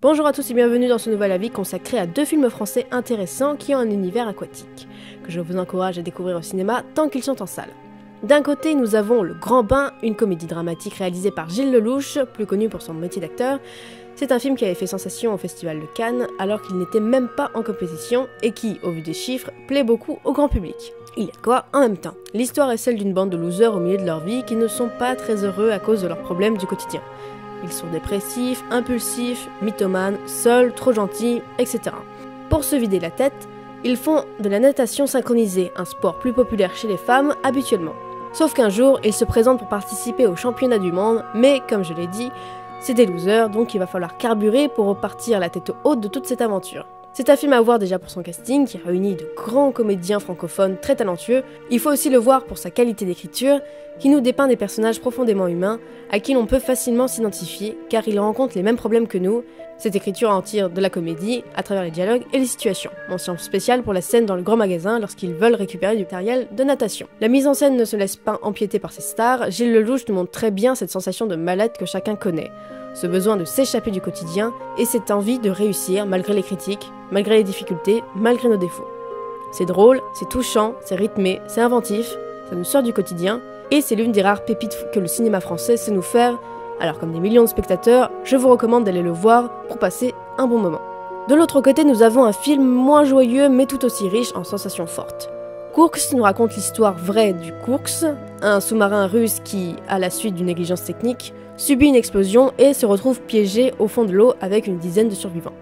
Bonjour à tous et bienvenue dans ce nouvel avis consacré à deux films français intéressants qui ont un univers aquatique, que je vous encourage à découvrir au cinéma tant qu'ils sont en salle. D'un côté, nous avons Le Grand Bain, une comédie dramatique réalisée par Gilles Lellouche, plus connu pour son métier d'acteur. C'est un film qui avait fait sensation au Festival de Cannes alors qu'il n'était même pas en compétition et qui, au vu des chiffres, plaît beaucoup au grand public. Il y a quoi en même temps. L'histoire est celle d'une bande de losers au milieu de leur vie qui ne sont pas très heureux à cause de leurs problèmes du quotidien. Ils sont dépressifs, impulsifs, mythomanes, seuls, trop gentils, etc. Pour se vider la tête, ils font de la natation synchronisée, un sport plus populaire chez les femmes habituellement. Sauf qu'un jour, ils se présentent pour participer au championnat du monde, mais comme je l'ai dit, c'est des losers, donc il va falloir carburer pour repartir la tête haute de toute cette aventure. C'est un film à voir déjà pour son casting, qui réunit de grands comédiens francophones très talentueux. Il faut aussi le voir pour sa qualité d'écriture, qui nous dépeint des personnages profondément humains, à qui l'on peut facilement s'identifier, car ils rencontrent les mêmes problèmes que nous. Cette écriture en tire de la comédie, à travers les dialogues et les situations. Mention spéciale pour la scène dans le grand magasin lorsqu'ils veulent récupérer du matériel de natation. La mise en scène ne se laisse pas empiéter par ses stars, Gilles Lellouche nous montre très bien cette sensation de mal-être que chacun connaît. Ce besoin de s'échapper du quotidien et cette envie de réussir malgré les critiques, malgré les difficultés, malgré nos défauts. C'est drôle, c'est touchant, c'est rythmé, c'est inventif, ça nous sort du quotidien et c'est l'une des rares pépites que le cinéma français sait nous faire. Alors comme des millions de spectateurs, je vous recommande d'aller le voir pour passer un bon moment. De l'autre côté, nous avons un film moins joyeux mais tout aussi riche en sensations fortes. Kursk nous raconte l'histoire vraie du Kursk, un sous-marin russe qui, à la suite d'une négligence technique, subit une explosion et se retrouve piégé au fond de l'eau avec une dizaine de survivants.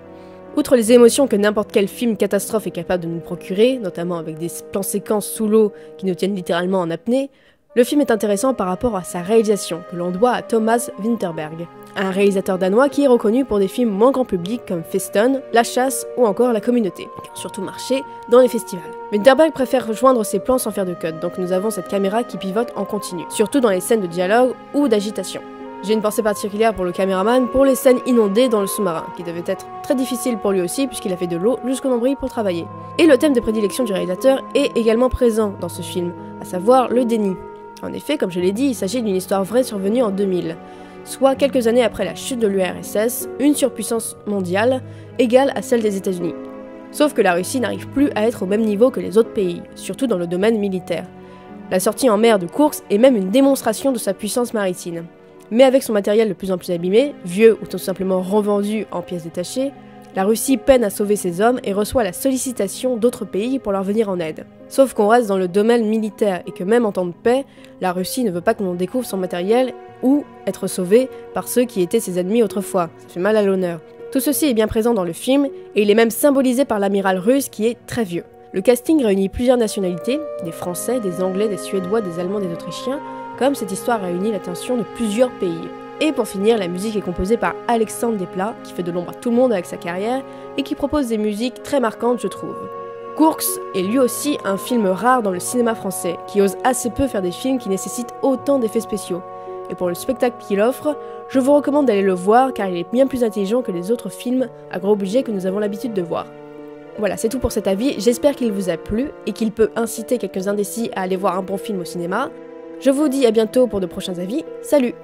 Outre les émotions que n'importe quel film catastrophe est capable de nous procurer, notamment avec des plans séquences sous l'eau qui nous tiennent littéralement en apnée, le film est intéressant par rapport à sa réalisation, que l'on doit à Thomas Vinterberg, un réalisateur danois qui est reconnu pour des films moins grand public comme Festen, La Chasse ou encore La Communauté, qui ont surtout marché dans les festivals. Vinterberg préfère rejoindre ses plans sans faire de cut, donc nous avons cette caméra qui pivote en continu, surtout dans les scènes de dialogue ou d'agitation. J'ai une pensée particulière pour le caméraman pour les scènes inondées dans le sous-marin, qui devaient être très difficiles pour lui aussi puisqu'il a fait de l'eau jusqu'au nombril pour travailler. Et le thème de prédilection du réalisateur est également présent dans ce film, à savoir le déni. En effet, comme je l'ai dit, il s'agit d'une histoire vraie survenue en 2000, soit quelques années après la chute de l'URSS, une surpuissance mondiale égale à celle des États-Unis. Sauf que la Russie n'arrive plus à être au même niveau que les autres pays, surtout dans le domaine militaire. La sortie en mer de Kursk est même une démonstration de sa puissance maritime. Mais avec son matériel de plus en plus abîmé, vieux ou tout simplement revendu en pièces détachées, la Russie peine à sauver ses hommes et reçoit la sollicitation d'autres pays pour leur venir en aide. Sauf qu'on reste dans le domaine militaire et que même en temps de paix, la Russie ne veut pas que l'on découvre son matériel ou être sauvé par ceux qui étaient ses ennemis autrefois. Ça fait mal à l'honneur. Tout ceci est bien présent dans le film et il est même symbolisé par l'amiral russe qui est très vieux. Le casting réunit plusieurs nationalités, des Français, des Anglais, des Suédois, des Allemands, des Autrichiens, comme cette histoire réunit l'attention de plusieurs pays. Et pour finir, la musique est composée par Alexandre Desplat, qui fait de l'ombre à tout le monde avec sa carrière, et qui propose des musiques très marquantes, je trouve. Kursk est lui aussi un film rare dans le cinéma français, qui ose assez peu faire des films qui nécessitent autant d'effets spéciaux. Et pour le spectacle qu'il offre, je vous recommande d'aller le voir car il est bien plus intelligent que les autres films à gros budget que nous avons l'habitude de voir. Voilà, c'est tout pour cet avis, j'espère qu'il vous a plu et qu'il peut inciter quelques indécis à aller voir un bon film au cinéma. Je vous dis à bientôt pour de prochains avis, salut!